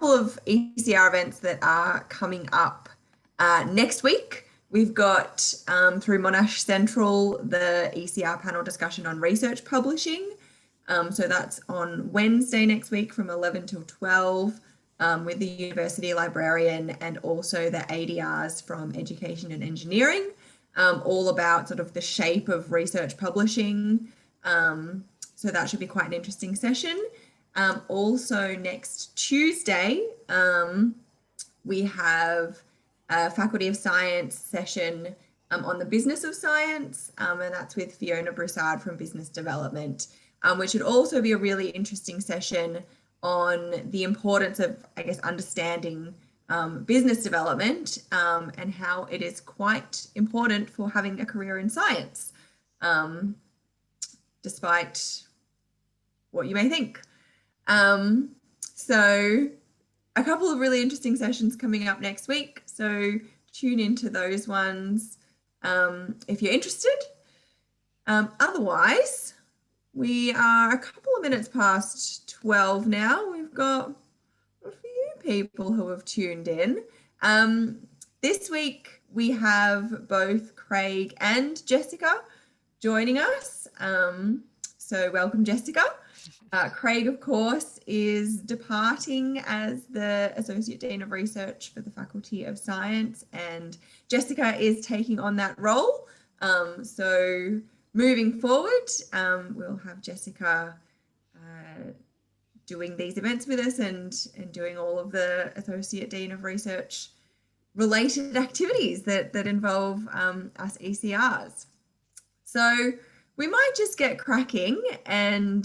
couple of ECR events that are coming up next week. We've got through Monash Central the ECR panel discussion on research publishing. So that's on Wednesday next week from 11 till 12 with the university librarian and also the ADRs from education and engineering, all about sort of the shape of research publishing. So that should be quite an interesting session. Also next Tuesday, we have a Faculty of Science session on the business of science, and that's with Fiona Broussard from Business Development, which should also be a really interesting session on the importance of, I guess, understanding business development and how it is quite important for having a career in science, despite what you may think. So a couple of really interesting sessions coming up next week. So tune into those ones if you're interested. Otherwise, we are a couple of minutes past 12 now. We've got a few people who have tuned in. This week, we have both Craig and Jessica joining us. So welcome, Jessica. Craig, of course, is departing as the Associate Dean of Research for the Faculty of Science, and Jessica is taking on that role. So moving forward, we'll have Jessica doing these events with us and doing all of the Associate Dean of Research related activities that involve us ECRs. So we might just get cracking and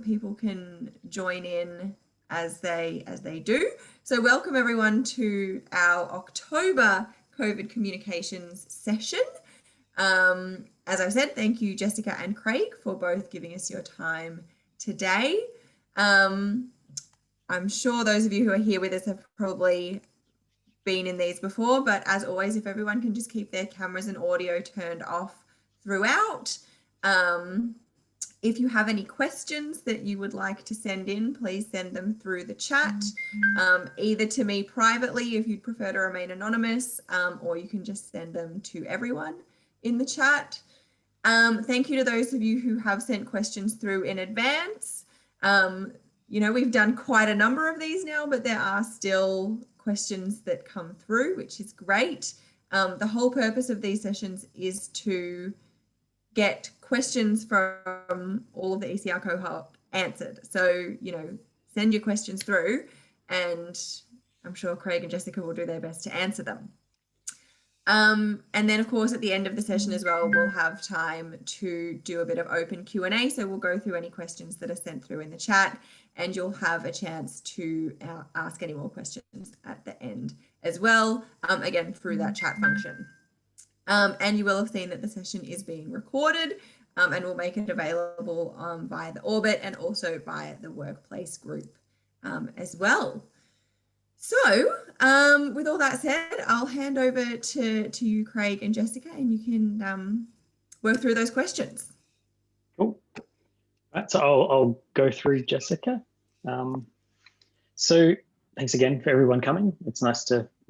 people can join in as they do. So welcome everyone to our October COVID communications session. As I said, thank you, Jessica and Craig, for both giving us your time today. I'm sure those of you who are here with us have probably been in these before, but as always, if everyone can just keep their cameras and audio turned off throughout. If you have any questions that you would like to send in, please send them through the chat, either to me privately if you'd prefer to remain anonymous, or you can just send them to everyone in the chat. Thank you to those of you who have sent questions through in advance. You know, we've done quite a number of these now, but there are still questions that come through, which is great. The whole purpose of these sessions is to get questions from all of the ECR cohort answered. So, you know, send your questions through and I'm sure Craig and Jessica will do their best to answer them. And then, of course, at the end of the session as well, we'll have time to do a bit of open Q&A. So we'll go through any questions that are sent through in the chat and you'll have a chance to ask any more questions at the end as well, again, through that chat function. And you will have seen that the session is being recorded and we'll make it available via the Orbit and also via the workplace group as well. So with all that said, I'll hand over to you, Craig and Jessica, and you can work through those questions. Cool. Right, so I'll go through, Jessica. So thanks again for everyone coming. It's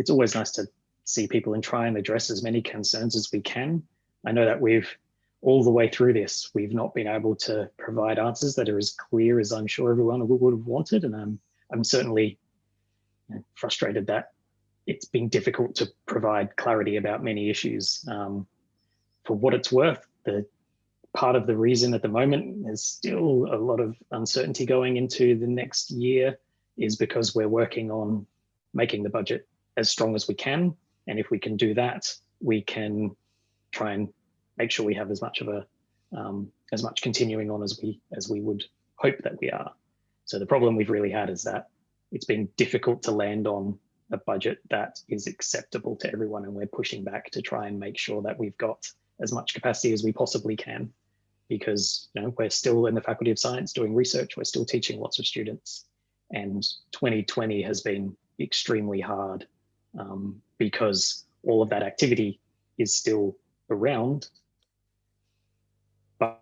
always nice to see people and try and address as many concerns as we can. I know that all the way through this, we've not been able to provide answers that are as clear as I'm sure everyone would have wanted. And I'm certainly frustrated that it's been difficult to provide clarity about many issues. For what it's worth, the part of the reason at the moment there's still a lot of uncertainty going into the next year is because we're working on making the budget as strong as we can. And if we can do that, we can try and make sure we have as much continuing on as we would hope that we are. So the problem we've really had is that it's been difficult to land on a budget that is acceptable to everyone, and we're pushing back to try and make sure that we've got as much capacity as we possibly can, because we're still in the Faculty of Science doing research, we're still teaching lots of students, and 2020 has been extremely hard because all of that activity is still around, but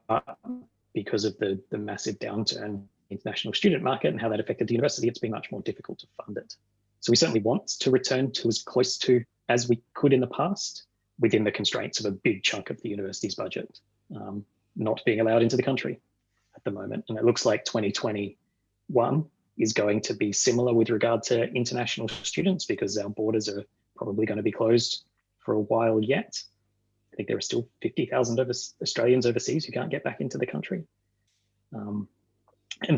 because of the massive downturn international student market and how that affected the university, it's been much more difficult to fund it. So we certainly want to return to as close to as we could in the past, within the constraints of a big chunk of the university's budget not being allowed into the country at the moment. And it looks like 2021 is going to be similar with regard to international students, because our borders are probably going to be closed for a while yet. I think there are still 50,000 Australians overseas who can't get back into the country. And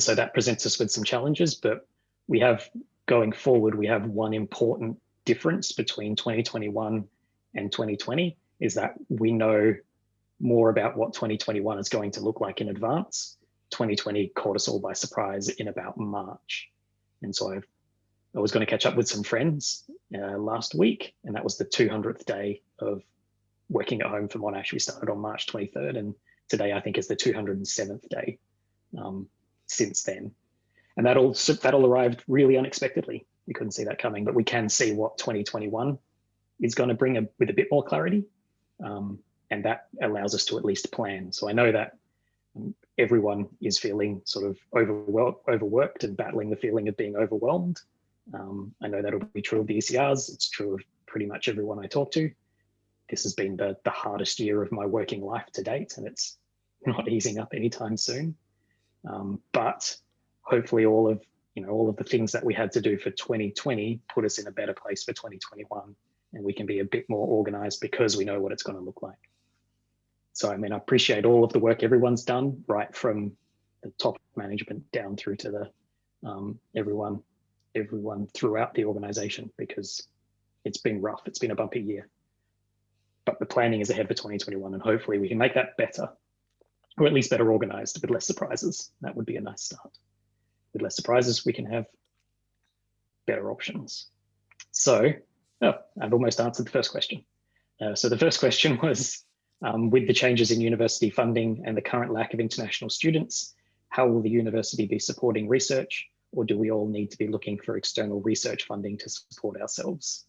so that presents us with some challenges, but we have, going forward, we have one important difference between 2021 and 2020 is that we know more about what 2021 is going to look like in advance. 2020 caught us all by surprise in about March. And so I was going to catch up with some friends last week, and that was the 200th day of working at home for Monash. We started on March 23rd, and today I think is the 207th day since then. And that all arrived really unexpectedly. We couldn't see that coming, but we can see what 2021 is going to bring with a bit more clarity. And that allows us to at least plan. So I know that everyone is feeling sort of overworked and battling the feeling of being overwhelmed. I know that'll be true of the ECRs. It's true of pretty much everyone I talk to. This has been the hardest year of my working life to date, and it's not easing up anytime soon. But hopefully all of the things that we had to do for 2020 put us in a better place for 2021, and we can be a bit more organized because we know what it's going to look like. So, I mean, I appreciate all of the work everyone's done, right from the top management down through to the everyone throughout the organization, because it's been rough. It's been a bumpy year. But the planning is ahead for 2021, and hopefully we can make that better, or at least better organized with less surprises. That would be a nice start. With less surprises, we can have better options. So, I've almost answered the first question. So the first question was, with the changes in university funding and the current lack of international students, how will the university be supporting research, or do we all need to be looking for external research funding to support ourselves?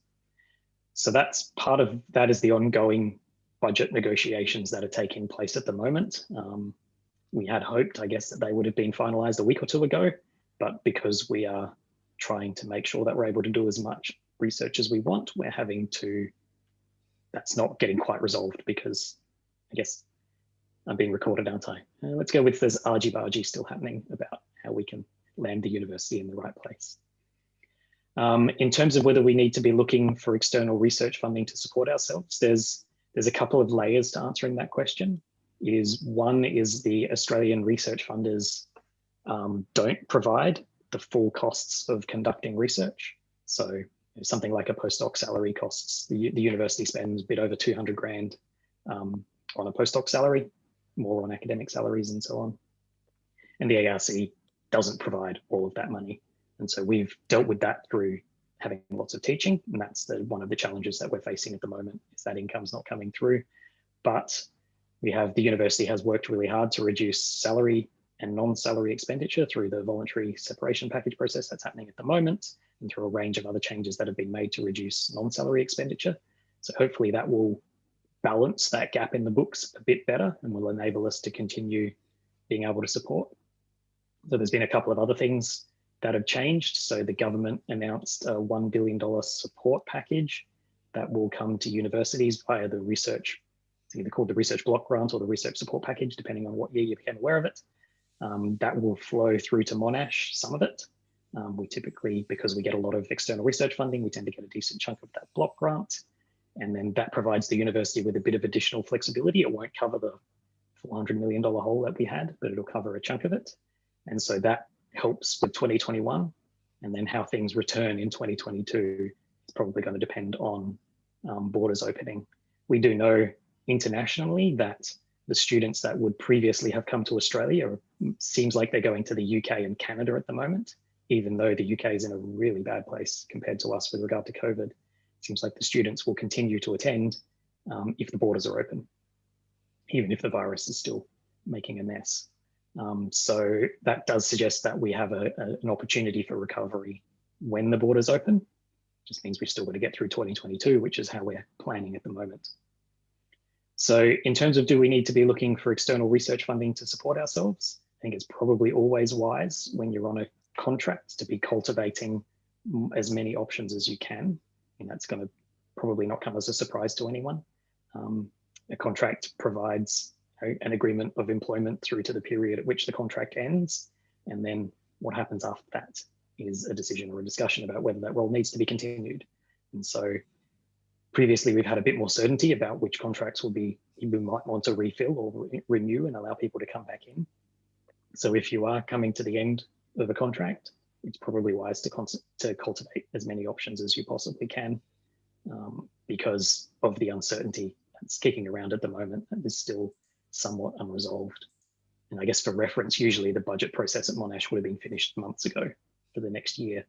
So that's part of that is the ongoing budget negotiations that are taking place at the moment. We had hoped, I guess, that they would have been finalized a week or two ago, but because we are trying to make sure that we're able to do as much research as we want, we're having to, that's not getting quite resolved because I guess I'm being recorded, aren't I? Let's go with there's argy-bargy still happening about how we can land the university in the right place. In terms of whether we need to be looking for external research funding to support ourselves, there's a couple of layers to answering that question. One is the Australian research funders don't provide the full costs of conducting research. So something like a postdoc salary costs, the university spends a bit over 200 grand on a postdoc salary, more on academic salaries and so on. And the ARC doesn't provide all of that money. And so we've dealt with that through having lots of teaching. And that's one of the challenges that we're facing at the moment, is that income's not coming through. But the university has worked really hard to reduce salary and non-salary expenditure through the voluntary separation package process that's happening at the moment, and through a range of other changes that have been made to reduce non-salary expenditure. So hopefully that will balance that gap in the books a bit better and will enable us to continue being able to support. So there's been a couple of other things that have changed. So the government announced a $1 billion support package that will come to universities via the research, it's either called the research block grant or the research support package, depending on what year you became aware of it. That will flow through to Monash, some of it. We typically, because we get a lot of external research funding, we tend to get a decent chunk of that block grant. And then that provides the university with a bit of additional flexibility. It won't cover the $400 million hole that we had, but it'll cover a chunk of it. And so that helps with 2021. And then how things return in 2022 is probably going to depend on borders opening. We do know internationally that the students that would previously have come to Australia seems like they're going to the UK and Canada at the moment, even though the UK is in a really bad place compared to us with regard to COVID. It seems like the students will continue to attend if the borders are open, even if the virus is still making a mess. So that does suggest that we have an opportunity for recovery when the borders open. Just means we've still got to get through 2022, which is how we're planning at the moment. So in terms of do we need to be looking for external research funding to support ourselves? think it's probably always wise when you're on a contract to be cultivating as many options as you can. And that's going to probably not come as a surprise to anyone. A contract provides an agreement of employment through to the period at which the contract ends. And then what happens after that is a decision or a discussion about whether that role needs to be continued. And so previously we've had a bit more certainty about which contracts we might want to refill or renew and allow people to come back in. So if you are coming to the end of a contract, it's probably wise to cultivate as many options as you possibly can, because of the uncertainty that's kicking around at the moment and is still somewhat unresolved. And I guess for reference, usually the budget process at Monash would have been finished months ago for the next year.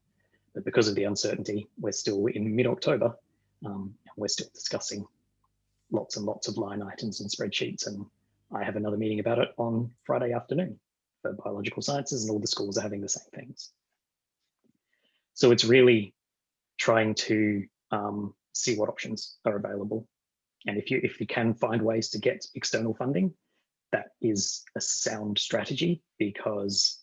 But because of the uncertainty, we're still in mid-October, and we're still discussing lots and lots of line items and spreadsheets. And I have another meeting about it on Friday afternoon for biological sciences, and all the schools are having the same things. So it's really trying to see what options are available. And if you can find ways to get external funding, that is a sound strategy, because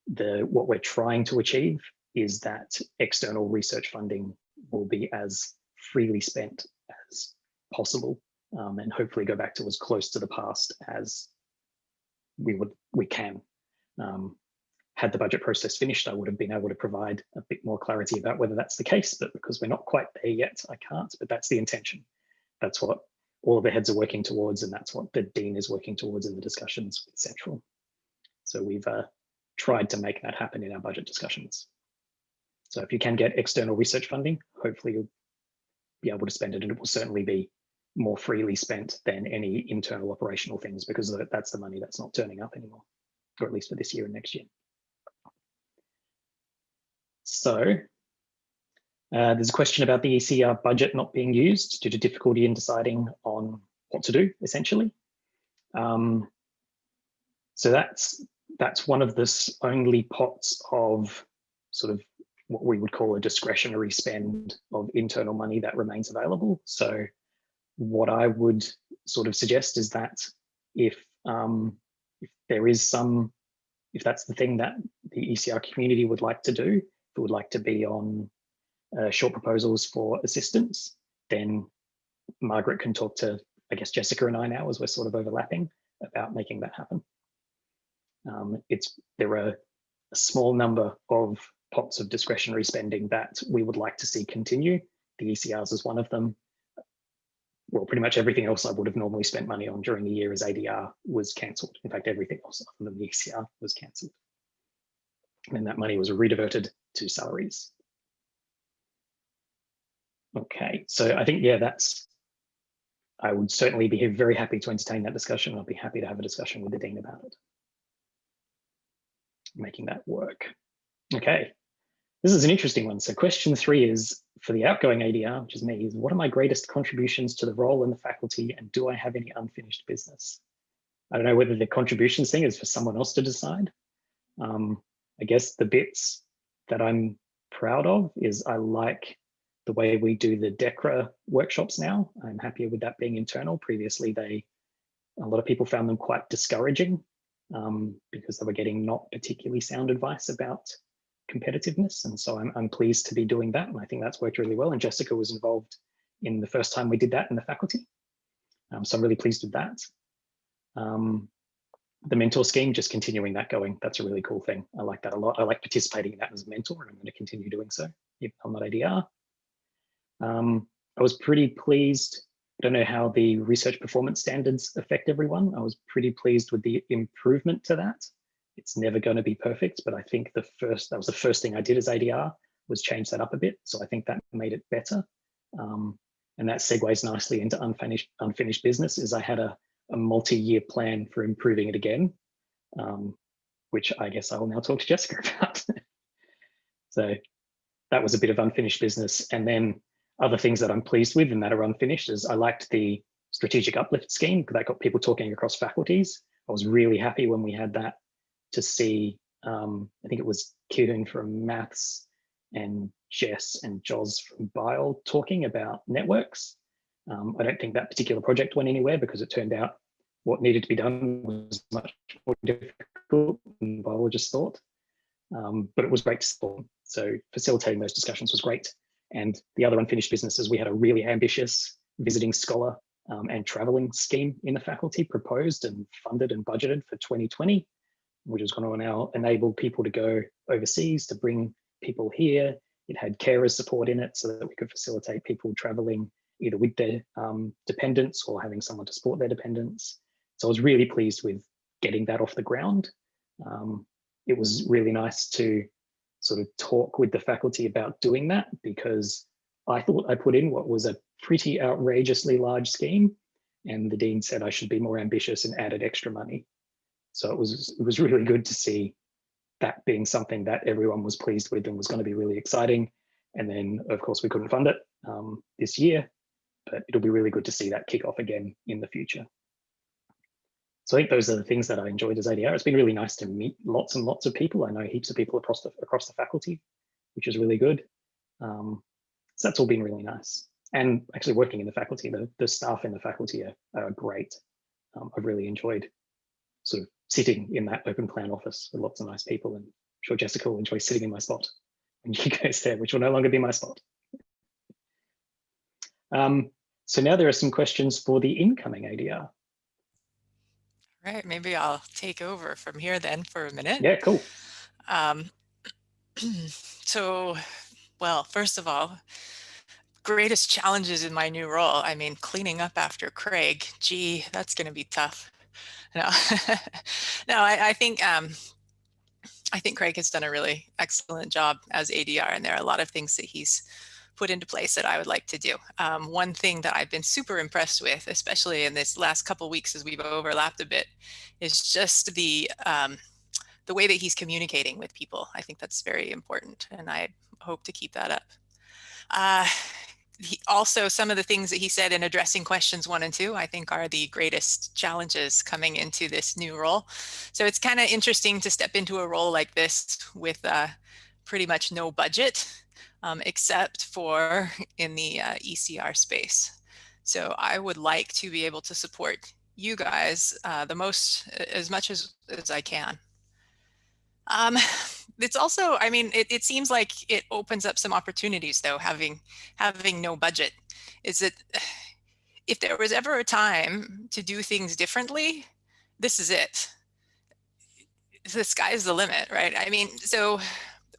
what we're trying to achieve is that external research funding will be as freely spent as possible, and hopefully go back to as close to the past as we can. Had the budget process finished, I would have been able to provide a bit more clarity about whether that's the case, but because we're not quite there yet, I can't, but that's the intention. That's what all of the heads are working towards, and that's what the Dean is working towards in the discussions with Central. So we've tried to make that happen in our budget discussions. So if you can get external research funding, hopefully you'll be able to spend it, and it will certainly be more freely spent than any internal operational things, because that's the money that's not turning up anymore, or at least for this year and next year. So there's a question about the ECR budget not being used due to difficulty in deciding on what to do, essentially. So that's one of the only pots of sort of what we would call a discretionary spend of internal money that remains available. So what I would sort of suggest is that if there is if that's the thing that the ECR community would like to do, if it would like to be on short proposals for assistance, then Margaret can talk to, I guess, Jessica and I now, as we're sort of overlapping, about making that happen. There are a small number of pots of discretionary spending that we would like to see continue. The ECRs is one of them. Well, pretty much everything else I would have normally spent money on during the year as ADR was cancelled. In fact, everything else other than the ECR was cancelled. And that money was rediverted to salaries. Okay, so I think, yeah, I would certainly be very happy to entertain that discussion. I'll be happy to have a discussion with the Dean about it, making that work. Okay, this is an interesting one. So question 3 is, for the outgoing ADR, which is me, is what are my greatest contributions to the role in the faculty, and do I have any unfinished business? I don't know whether the contributions thing is for someone else to decide. I guess the bits that I'm proud of is I like the way we do the DECRA workshops now. I'm happier with that being internal. Previously, a lot of people found them quite discouraging, because they were getting not particularly sound advice about competitiveness. And so I'm pleased to be doing that. And I think that's worked really well. And Jessica was involved in the first time we did that in the faculty. So I'm really pleased with that. The mentor scheme, just continuing that going, that's a really cool thing. I like that a lot. I like participating in that as a mentor, and I'm going to continue doing so if I'm not ADR. I was pretty pleased. I don't know how the research performance standards affect everyone. I was pretty pleased with the improvement to that. It's never going to be perfect, but I think that was the first thing I did as ADR, was change that up a bit. So I think that made it better. And that segues nicely into unfinished business, is I had a multi-year plan for improving it again, which I guess I will now talk to Jessica about. So that was a bit of unfinished business. And then other things that I'm pleased with and that are unfinished is I liked the strategic uplift scheme, because that got people talking across faculties. I was really happy when we had that, to see, I think it was Kieran from maths and Jess and Joz from bio talking about networks. I don't think that particular project went anywhere, because it turned out what needed to be done was much more difficult than biologists thought. But it was great to support. So facilitating those discussions was great. And the other unfinished business is we had a really ambitious visiting scholar and traveling scheme in the faculty proposed and funded and budgeted for 2020, which was going to now enable people to go overseas, to bring people here. It had carers support in it so that we could facilitate people traveling either with their dependents or having someone to support their dependents. So I was really pleased with getting that off the ground. It was really nice to sort of talk with the faculty about doing that, because I thought I put in what was a pretty outrageously large scheme, and the dean said I should be more ambitious and added extra money. So it was really good to see that being something that everyone was pleased with and was going to be really exciting. And then, of course, we couldn't fund it this year, but it'll be really good to see that kick off again in the future. So I think those are the things that I enjoyed as ADR. It's been really nice to meet lots and lots of people. I know heaps of people across the faculty, which is really good. So that's all been really nice. And actually working in the faculty, the staff in the faculty are great. I've really enjoyed sort of sitting in that open plan office with lots of nice people, and I'm sure Jessica will enjoy sitting in my spot when you guys there, which will no longer be my spot. So now there are some questions for the incoming ADR. Right, maybe I'll take over from here then for a minute. Yeah, cool. So, well, first of all, greatest challenges in my new role. I mean, cleaning up after Craig, gee, that's going to be tough. No, no, I think Craig has done a really excellent job as ADR, and there are a lot of things that he's put into place that I would like to do. One thing that I've been super impressed with, especially in this last couple of weeks as we've overlapped a bit, is just the way that he's communicating with people. I think that's very important, and I hope to keep that up. Also, some of the things that he said in addressing questions 1 and 2, I think are the greatest challenges coming into this new role. So it's kind of interesting to step into a role like this with pretty much no budget, except for in the ECR space. So I would like to be able to support you guys as much as I can. It's also, I mean, it seems like it opens up some opportunities though, having no budget. Is that if there was ever a time to do things differently, this is it. The sky's the limit, right? I mean, so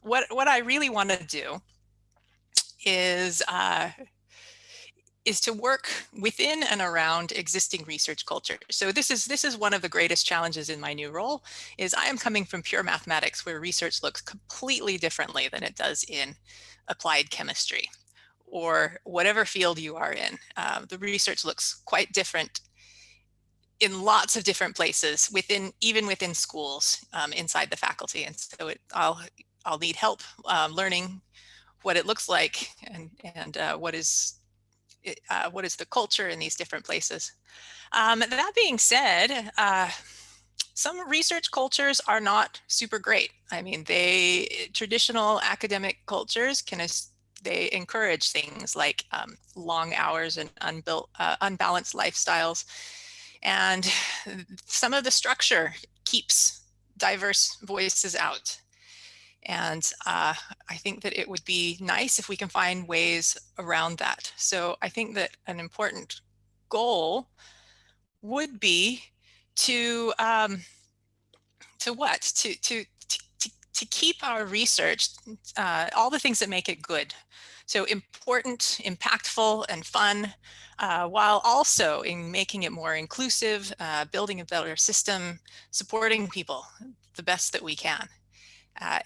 what I really want to do is to work within and around existing research culture. So this is one of the greatest challenges in my new role, is I am coming from pure mathematics, where research looks completely differently than it does in applied chemistry or whatever field you are in. The research looks quite different in lots of different places, even within schools, inside the faculty. And so I'll need help learning what it looks like and what is the culture in these different places. That being said, some research cultures are not super great. I mean, traditional academic cultures they encourage things like long hours and unbalanced lifestyles. And some of the structure keeps diverse voices out. And I think that it would be nice if we can find ways around that. So I think that an important goal would be to keep our research, all the things that make it good. So important, impactful, and fun, while also in making it more inclusive, building a better system, supporting people the best that we can.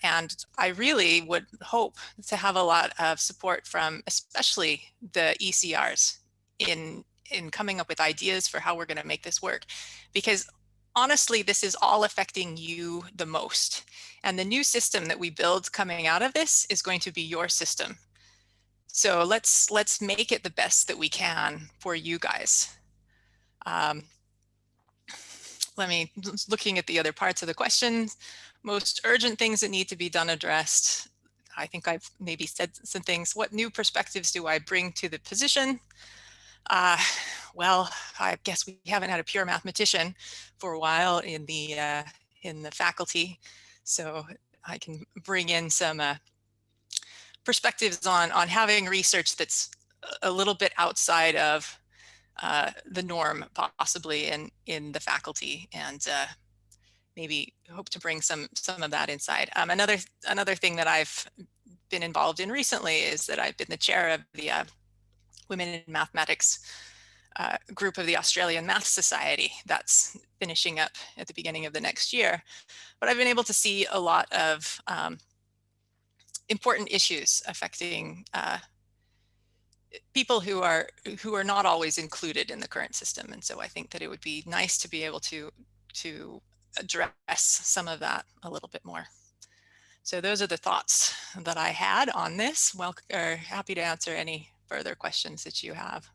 And I really would hope to have a lot of support from especially the ECRs in coming up with ideas for how we're going to make this work. Because honestly, this is all affecting you the most. And the new system that we build coming out of this is going to be your system. So let's make it the best that we can for you guys. Looking at the other parts of the questions, most urgent things that need to be done addressed. I think I've maybe said some things. What new perspectives do I bring to the position? well, I guess we haven't had a pure mathematician for a while in the faculty, so I can bring in some perspectives on having research that's a little bit outside of the norm, possibly in the faculty, and maybe hope to bring some of that inside. Another thing that I've been involved in recently is that I've been the chair of the Women in Mathematics group of the Australian Math Society. That's finishing up at the beginning of the next year. But I've been able to see a lot of important issues affecting people who are not always included in the current system. And so I think that it would be nice to be able to address some of that a little bit more. So those are the thoughts that I had on this. Well, happy to answer any further questions that you have.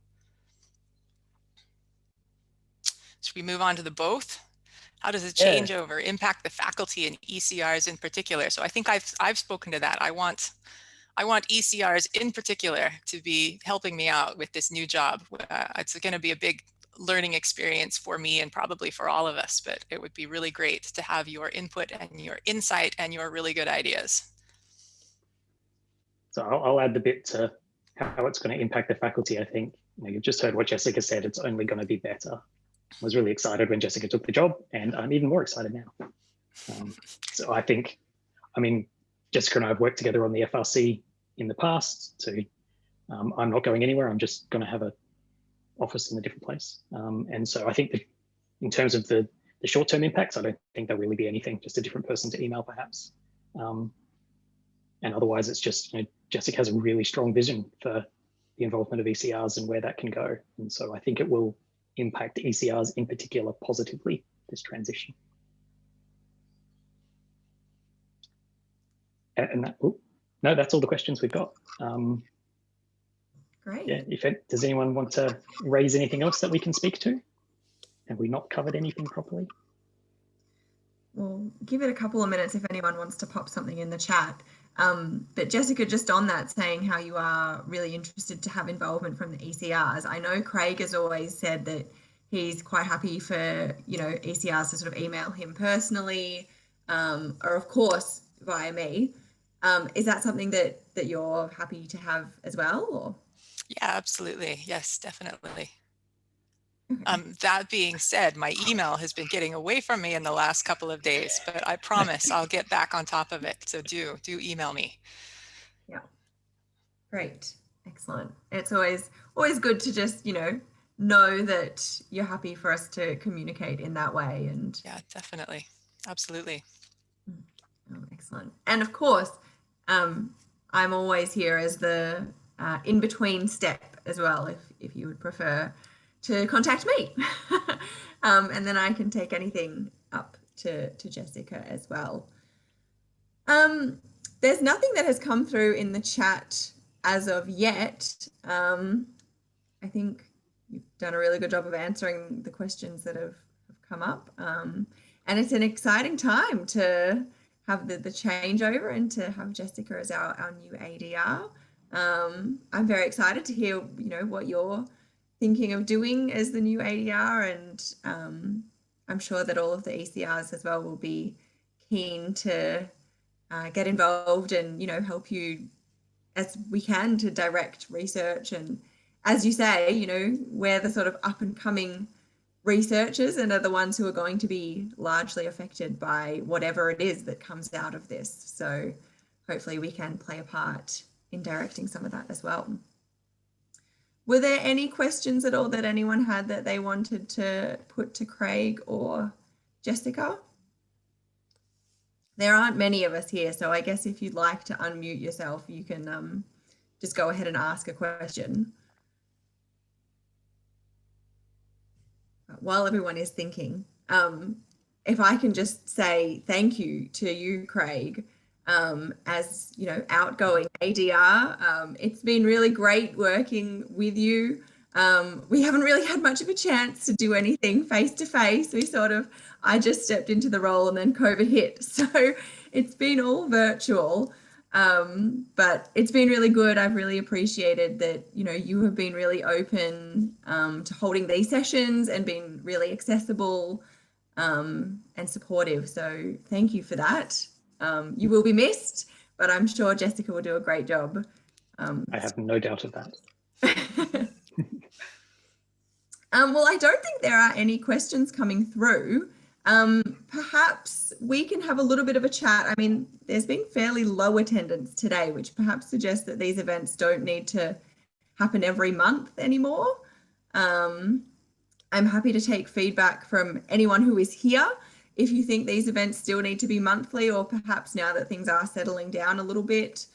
Should we move on to the both? How does a changeover impact the faculty and ECRs in particular? So I think I've spoken to that. I want ECRs in particular to be helping me out with this new job. It's going to be a big learning experience for me and probably for all of us, but it would be really great to have your input and your insight and your really good ideas. So I'll add the bit to how it's going to impact the faculty. I think you've just heard what Jessica said. It's only going to be better. I was really excited when Jessica took the job, and I'm even more excited now. So I think, Jessica and I have worked together on the FRC in the past. So I'm not going anywhere. I'm just going to have an office in a different place. And so I think that in terms of the short-term impacts, I don't think there'll really be anything, just a different person to email perhaps. And otherwise it's just, Jessica has a really strong vision for the involvement of ECRs and where that can go. And so I think it will impact ECRs in particular positively, this transition. And that, no, that's all the questions we've got. Great. Yeah, does anyone want to raise anything else that we can speak to? Have we not covered anything properly? We'll give it a couple of minutes if anyone wants to pop something in the chat. But Jessica, just on that, saying how you are really interested to have involvement from the ECRs. I know Craig has always said that he's quite happy for, ECRs to sort of email him personally, or of course via me. Is that something that you're happy to have as well? Or? Yeah, absolutely. Yes, definitely. That being said, my email has been getting away from me in the last couple of days, but I promise I'll get back on top of it. So do email me. Yeah. Great. Excellent. It's always good to just, know that you're happy for us to communicate in that way. And yeah, definitely. Absolutely. Oh, excellent. And of course, I'm always here as the in-between step as well, if you would prefer to contact me. And then I can take anything up to Jessica as well. There's nothing that has come through in the chat as of yet. I think you've done a really good job of answering the questions that have come up. And it's an exciting time to have the changeover and to have Jessica as our new ADR. I'm very excited to hear, what you're thinking of doing as the new ADR, and I'm sure that all of the ECRs as well will be keen to get involved and, help you as we can to direct research. And as you say, we're the sort of up and coming researchers and are the ones who are going to be largely affected by whatever it is that comes out of this. So hopefully we can play a part in directing some of that as well. Were there any questions at all that anyone had that they wanted to put to Craig or Jessica? There aren't many of us here, so I guess if you'd like to unmute yourself, you can just go ahead and ask a question. While everyone is thinking, if I can just say thank you to you, Craig, as outgoing ADR. It's been really great working with you. We haven't really had much of a chance to do anything face to face. I just stepped into the role and then COVID hit, so it's been all virtual. But it's been really good. I've really appreciated that, you know, you have been really open to holding these sessions and been really accessible and supportive. So thank you for that. You will be missed, but I'm sure Jessica will do a great job. I have no doubt of that. Well, I don't think there are any questions coming through. Perhaps we can have a little bit of a chat. I mean, there's been fairly low attendance today, which perhaps suggests that these events don't need to happen every month anymore. I'm happy to take feedback from anyone who is here. If you think these events still need to be monthly, or perhaps now that things are settling down a little bit,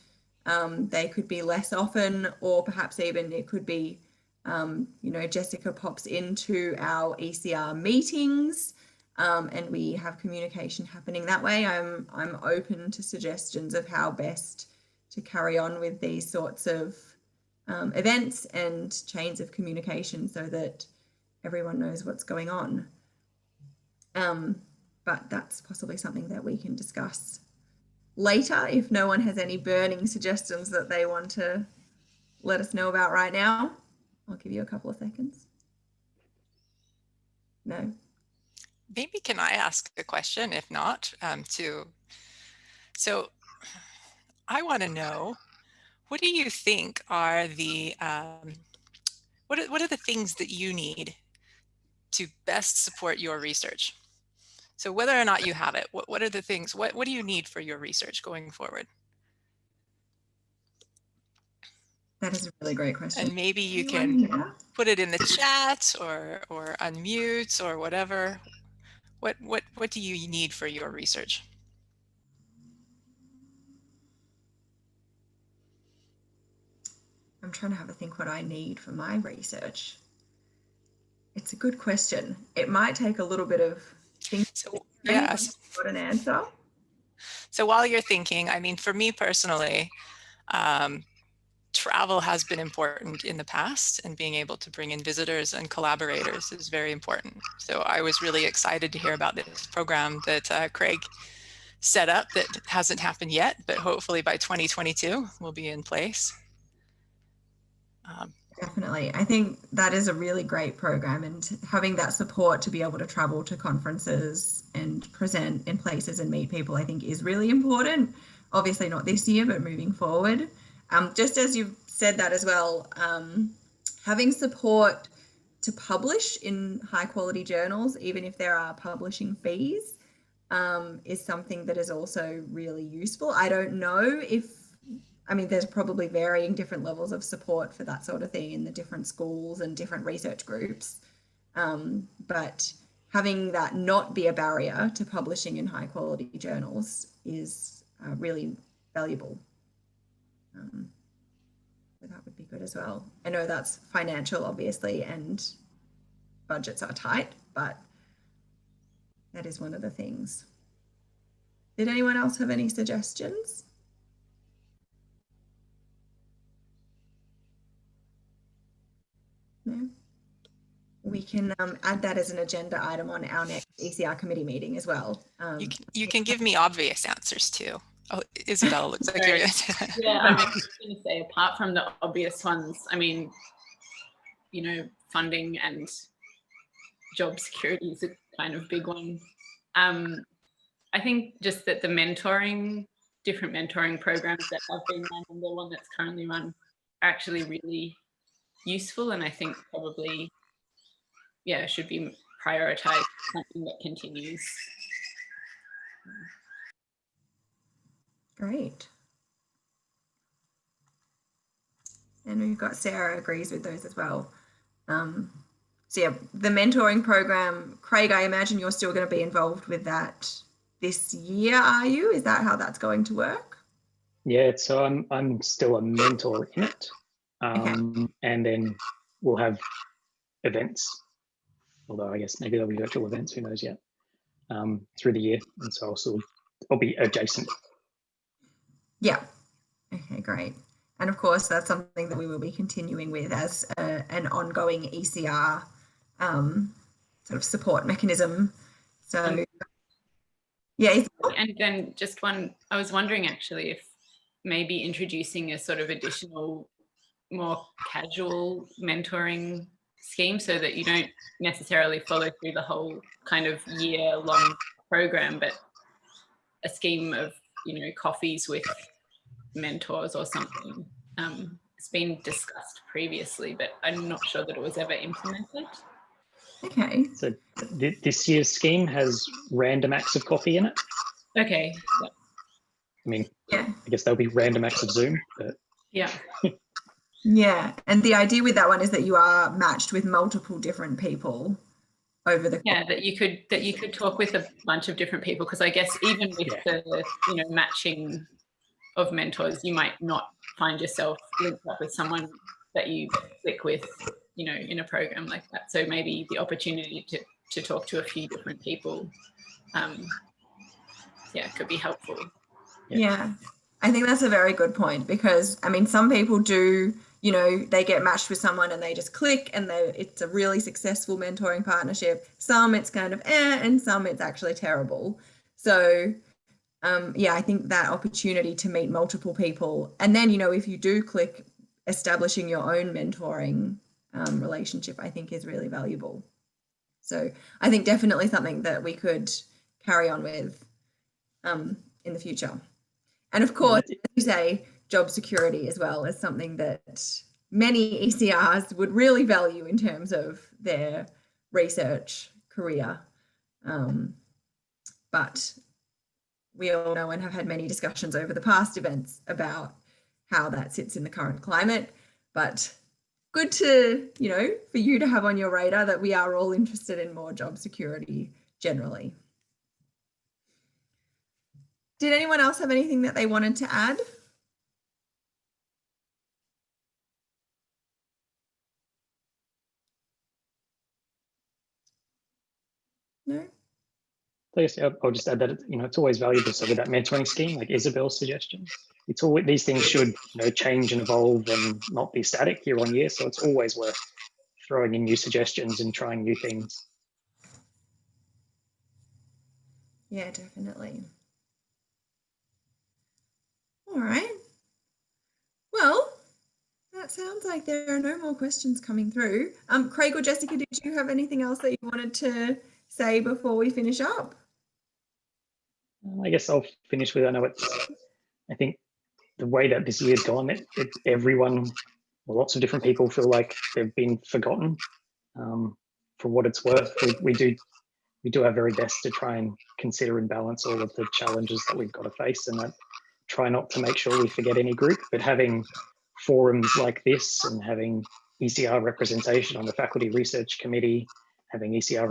they could be less often, or perhaps even it could be you know, Jessica pops into our ECR meetings and we have communication happening that way. I'm open to suggestions of how best to carry on with these sorts of events and chains of communication so that everyone knows what's going on. But that's possibly something that we can discuss later if no one has any burning suggestions that they want to let us know about right now. I'll give you a couple of seconds. No. Maybe can I ask a question? If not, so I want to know, what do you think are the what are the things that you need to best support your research? So whether or not you have it, what are the things? What do you need for your research going forward? That is a really great question. And maybe you can put it in the chat or unmute or whatever. What do you need for your research? I'm trying to have a think what I need for my research. It's a good question. It might take a little bit of thinking. So yeah, got an answer. So while you're thinking, I mean, for me personally, travel has been important in the past, and being able to bring in visitors and collaborators is very important. So I was really excited to hear about this program that Craig set up that hasn't happened yet, but hopefully by 2022 will be in place. Definitely. I think that is a really great program, and having that support to be able to travel to conferences and present in places and meet people, I think is really important. Obviously not this year, but moving forward. Just as you've said that as well, having support to publish in high quality journals, even if there are publishing fees, is something that is also really useful. I don't know if, I mean, there's probably varying different levels of support for that sort of thing in the different schools and different research groups. But having that not be a barrier to publishing in high quality journals is really valuable. So that would be good as well. I know that's financial, obviously, and budgets are tight, but that is one of the things. Did anyone else have any suggestions? No? We can add that as an agenda item on our next ECR committee meeting as well. You can give me obvious answers too. Oh, Isabella looks like you're yeah, I mean, I was going to say, apart from the obvious ones, I mean, you know, funding and job security is a kind of big one. I think just that the mentoring, different mentoring programs that have been run and the one that's currently run are actually really useful, and I think probably, yeah, should be prioritized, something that continues. Great. And we've got Sarah agrees with those as well. So yeah, the mentoring program, Craig, I imagine you're still going to be involved with that this year, are you? Is that how that's going to work? Yeah, so I'm still a mentor in it. Okay. And then we'll have events, although I guess maybe there'll be virtual events, who knows yet, through the year. And so I'll be adjacent. Yeah. Okay, great. And of course, that's something that we will be continuing with as an ongoing ECR sort of support mechanism. So, yeah. And then just one, I was wondering actually if maybe introducing a sort of additional, more casual mentoring scheme so that you don't necessarily follow through the whole kind of year-long program, but a scheme of, you know, coffees with mentors or something. It's been discussed previously, but I'm not sure that it was ever implemented. Okay. So this year's scheme has random acts of coffee in it. Okay. Yeah. I mean, Yeah. I guess there'll be random acts of Zoom, but Yeah. Yeah. And the idea with that one is that you are matched with multiple different people over the that you could talk with a bunch of different people, because I guess even with the, you know, matching of mentors, you might not find yourself linked up with someone that you click with, you know, in a program like that. So maybe the opportunity to talk to a few different people, could be helpful. Yeah, I think that's a very good point, because I mean, some people do, you know, they get matched with someone and they just click and it's a really successful mentoring partnership. Some it's kind of and some it's actually terrible. So I think that opportunity to meet multiple people, and then, you know, if you do click, establishing your own mentoring relationship, I think is really valuable. So I think definitely something that we could carry on with in the future. And of course, as you say, job security as well is something that many ECRs would really value in terms of their research career. But we all know and have had many discussions over the past events about how that sits in the current climate. But good to, you know, for you to have on your radar that we are all interested in more job security generally. Did anyone else have anything that they wanted to add? No? I guess I'll just add that, you know, it's always valuable. So with that mentoring scheme, like Isabel's suggestion, it's always, these things should, you know, change and evolve and not be static year on year. So it's always worth throwing in new suggestions and trying new things. Yeah, definitely. All right. Well, that sounds like there are no more questions coming through. Craig or Jessica, did you have anything else that you wanted to say before we finish up? I guess I'll finish with, I think the way that this year's gone, everyone, well, lots of different people feel like they've been forgotten. For what it's worth, we do our very best to try and consider and balance all of the challenges that we've got to face, and that try not to make sure we forget any group, but having forums like this and having ECR representation on the faculty research committee, having ECR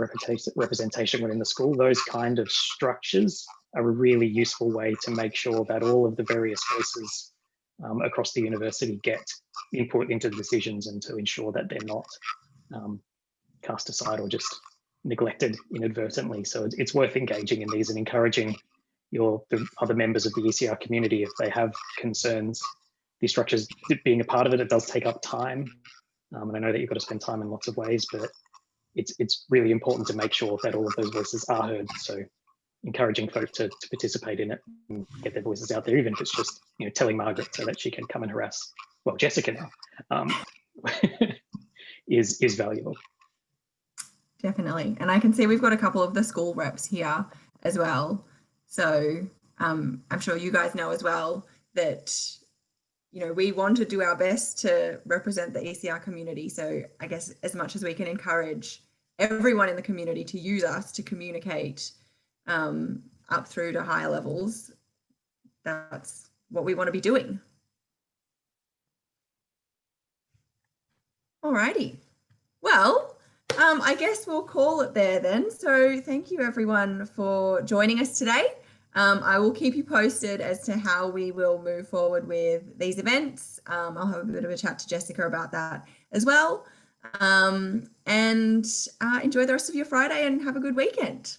representation within the school, those kind of structures are a really useful way to make sure that all of the various voices across the university get input into the decisions, and to ensure that they're not cast aside or just neglected inadvertently. So it's worth engaging in these and encouraging the other members of the ECR community if they have concerns. These structures, being a part of it, it does take up time. And I know that you've got to spend time in lots of ways, but it's really important to make sure that all of those voices are heard. So encouraging folk to participate in it and get their voices out there, even if it's just, you know, telling Margaret so that she can come and harass, well, Jessica now, is valuable. Definitely. And I can see we've got a couple of the school reps here as well. So I'm sure you guys know as well that, you know, we want to do our best to represent the ECR community. So I guess as much as we can encourage everyone in the community to use us to communicate up through to higher levels, that's what we want to be doing. Alrighty. Well, I guess we'll call it there then. So thank you everyone for joining us today. I will keep you posted as to how we will move forward with these events. I'll have a bit of a chat to Jessica about that as well. And enjoy the rest of your Friday and have a good weekend.